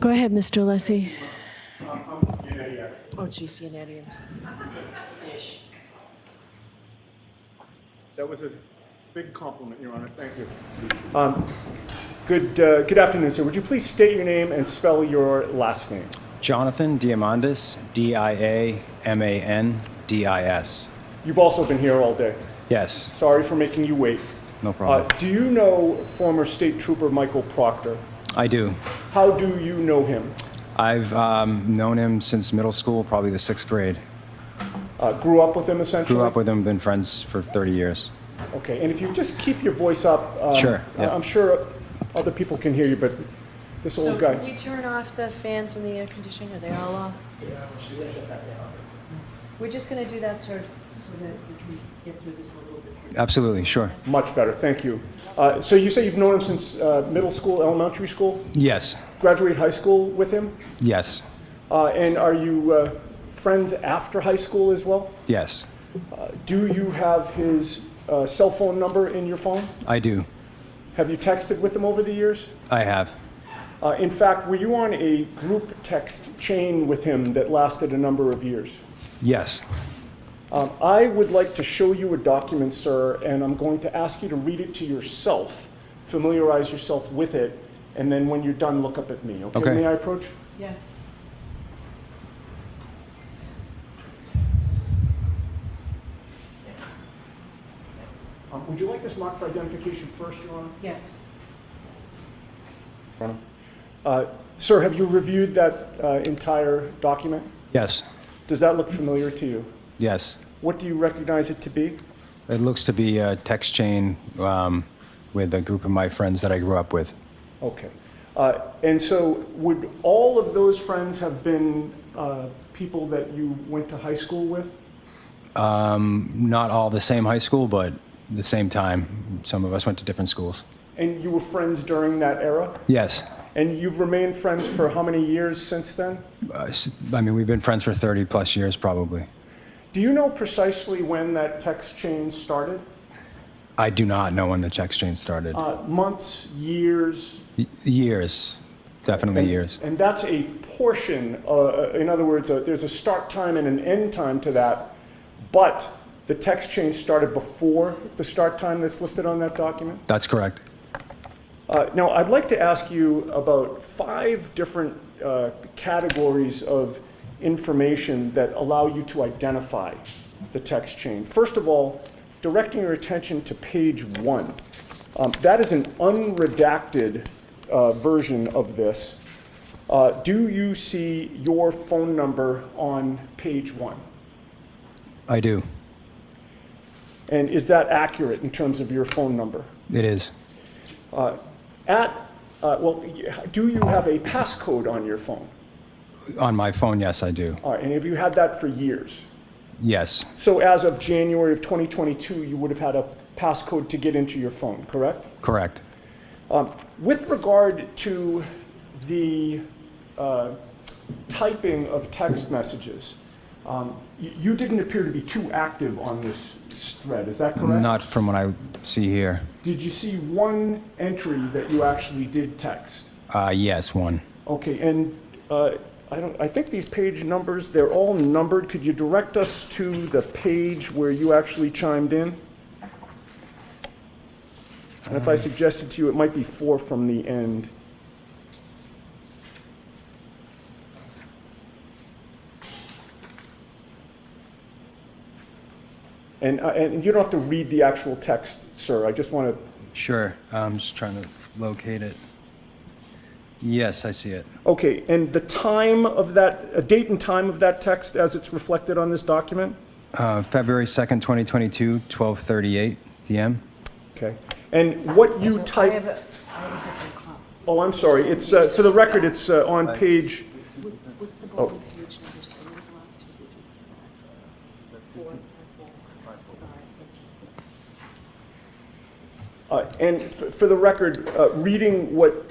Go ahead, Mr. Lessie. Oh, geez, Yannetti. That was a big compliment, Your Honor. Thank you. Good afternoon, sir. Would you please state your name and spell your last name? Jonathan Diamandis, Diamandis. You've also been here all day. Yes, Sorry for making you wait. no problem. Do you know former State Trooper Michael Proctor? I do. How do you know him? I've known him since middle school, probably the 6th grade. Grew up with him, essentially? Grew up with him, been friends for 30 years. Okay, and if you just keep your voice up, Sure, yeah. I'm sure other people can hear you, but this So old guy. can we turn off the fans and the air conditioning? Are they all off? We're just going to do that, sir, so that we can get through this a little bit. Absolutely, sure. Much better, thank you. So you say you've known him since middle school, elementary school? Yes, Graduate high school with him? yes, And are you friends after high school as well? yes, Do you have his cell phone number in your phone? I do. Have you texted with him over the years? I have. In fact, were you on a group text chain with him that lasted a number of years? Yes, I would like to show you a document, sir, and I'm going to ask you to read it to yourself, familiarize yourself with it, and then when you're done, look up at me. Okay? Okay. May I approach? Yes. Would you like this marked for identification first, Your Honor? Yes. Sir, have you reviewed that entire document? yes, Does that look familiar to you? yes. What do you recognize it to be? It looks to be a text chain with a group of my friends that I grew up with. Okay. And so would all of those friends have been people that you went to high school with? Not all the same high school, but the same time. Some of us went to different schools. And you were friends during that era? Yes. And you've remained friends for how many years since then? I mean, we've been friends for 30 plus years, probably. Do you know precisely when that text chain started? I do not know when the text chain started. Months, years? Years, definitely years. And that's a portion, in other words, there's a start time and an end time to that, but the text chain started before the start time that's listed on that document? That's correct. Now, I'd like to ask you about 5 different categories of information that allow you to identify the text chain. First of all, directing your attention to page 1. That is an unredacted version of this. Do you see your phone number on page 1? I do. And is that accurate in terms of your phone number? It is. Do you have a passcode on your phone? On my phone, yes, I do. All right, and have you had that for years? Yes, So as of January of 2022, you would have had a passcode to get into your phone, correct? correct. With regard to the typing of text messages, you didn't appear to be too active on this thread, is that correct? Not from what I see here. Did you see one entry that you actually did text? Yes, one. Okay, and I think these page numbers, they're all numbered. Could you direct us to the page where you actually chimed in? And if I suggested to you, it might be 4 from the end. And you don't have to read the actual text, sir. I just want to. Sure, I'm just trying to locate it. Yes, I see it. Okay, and the time of that, date and time of that text as it's reflected on this document? February 2nd, 2022, 12:38 p.m. Okay. And what you I type. have a different clock. Oh, I'm sorry. It's, for the record, it's on page, What's the golden page number? So what are the last 2 digits of that? 4. All right, thank you. and for the record, reading what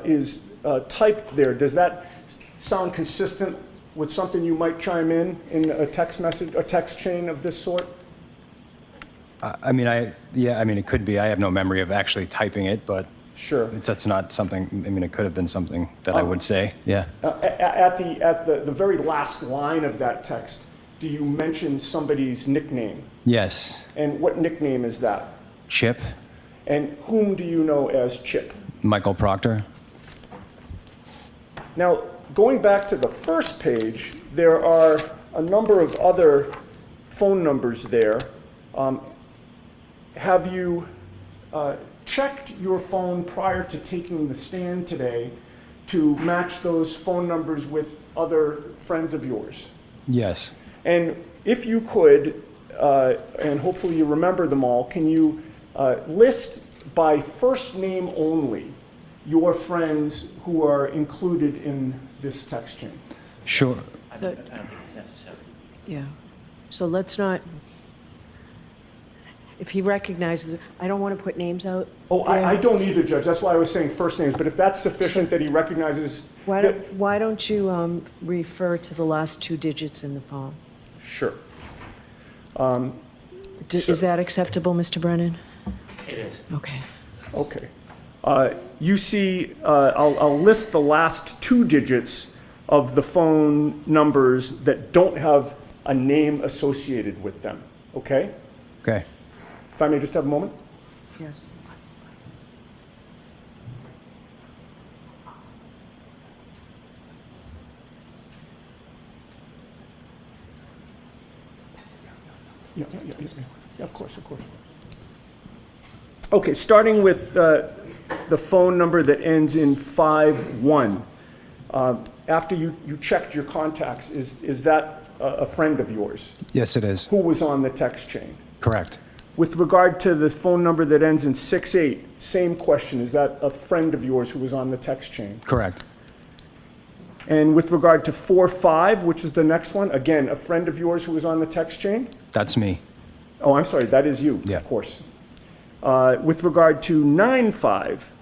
is typed there, does that sound consistent with something you might chime in a text message, a text chain of this sort? I mean, it could be. I have no memory of actually typing it, but Sure. That's not something, I mean, it could have been something that I would say, yeah. At the very last line of that text, do you mention somebody's nickname? Yes. And what nickname is that? Chip, And whom do you know as Chip? Michael Proctor. Now, going back to the first page, there are a number of other phone numbers there. Have you checked your phone prior to taking the stand today to match those phone numbers with other friends of yours? Yes. And if you could, and hopefully you remember them all, can you list by first name only your friends who are included in this text chain? Sure. I don't think it's necessary. Yeah. So let's not, if he recognizes, I don't want to put names out. Oh, there. I don't either, Judge. That's why I was saying first names. But if that's sufficient that he recognizes. Why don't you refer to the last 2 digits in the phone? Sure. Is that acceptable, Mr. Brennan? It is. Okay. Okay. You see, I'll list the last 2 digits of the phone numbers that don't have a name associated with them, okay? Okay. If I may just have a moment? Yes. Yeah, of course, of course. Okay, starting with the phone number that ends in 51. After you checked your contacts, is that a friend of yours? Yes, it is. Who was on the text chain? Correct. With regard to the phone number that ends in 68, same question. Is that a friend of yours who was on the text chain? Correct. And with regard to 45, which is the next one, again, a friend of yours who was on the text chain? That's me. Oh, I'm sorry, that is you, Yeah. of course. With regard to 95,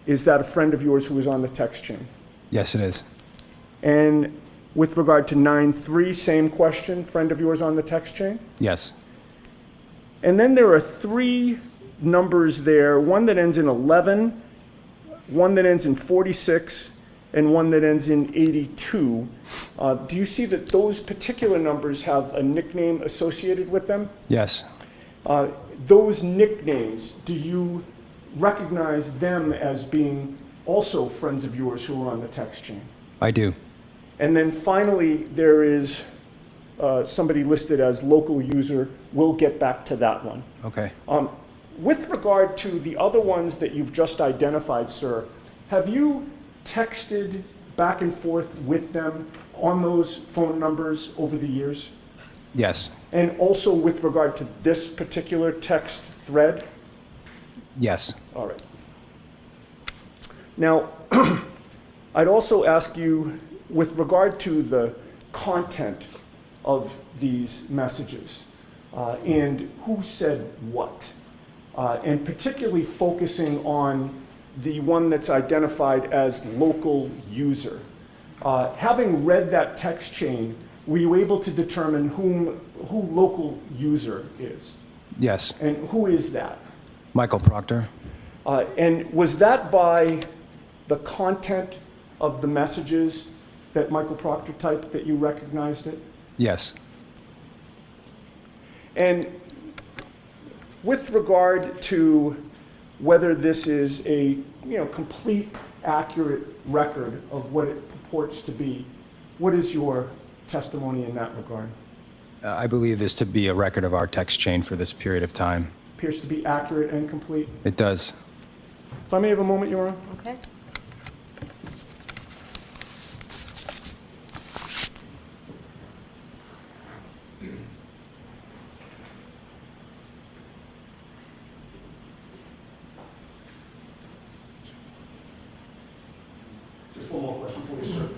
is that a friend of yours who was on the text chain? Yes, it is. And with regard to 93, same question, friend of yours on the text chain? Yes. And then there are 3 numbers there, one that ends in 11, one that ends in 46, and one that ends in 82. Do you see that those particular numbers have a nickname associated with them? Yes. Those nicknames, do you recognize them as being also friends of yours who are on the text chain? I do. And then finally, there is somebody listed as local user. We'll get back to that one. Okay. With regard to the other ones that you've just identified, sir, have you texted back and forth with them on those phone numbers over the years? Yes. And also with regard to this particular text thread? Yes. All right. Now, I'd also ask you, with regard to the content of these messages and who said what, and particularly focusing on the one that's identified as local user. Having read that text chain, were you able to determine who local user is? Yes. And who is that? Michael Proctor. And was that by the content of the messages that Michael Proctor typed that you recognized it? Yes. And with regard to whether this is a complete, accurate record of what it purports to be, what is your testimony in that regard? I believe this to be a record of our text chain for this period of time. Appears to be accurate and complete. It does. If I may have a moment, Your Honor. Okay. Just one more question for you, sir.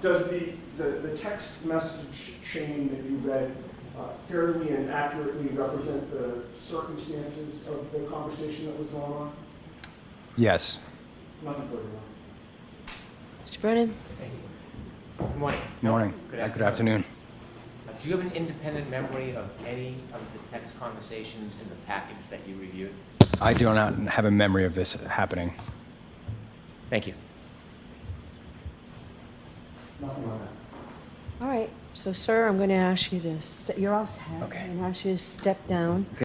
Does the text message chain that you read fairly and accurately represent the circumstances of the conversation that was going on? Yes. Nothing further, Your Honor. Mr. Brennan? Thank you. Good morning. Good morning. Good afternoon. Do you have an independent memory of any of the text conversations in the package that you reviewed? I do not have a memory of this happening. Thank you. Nothing on that. All right, so sir, I'm going to ask you to, you're all set. Okay. I'm going to ask you to step down.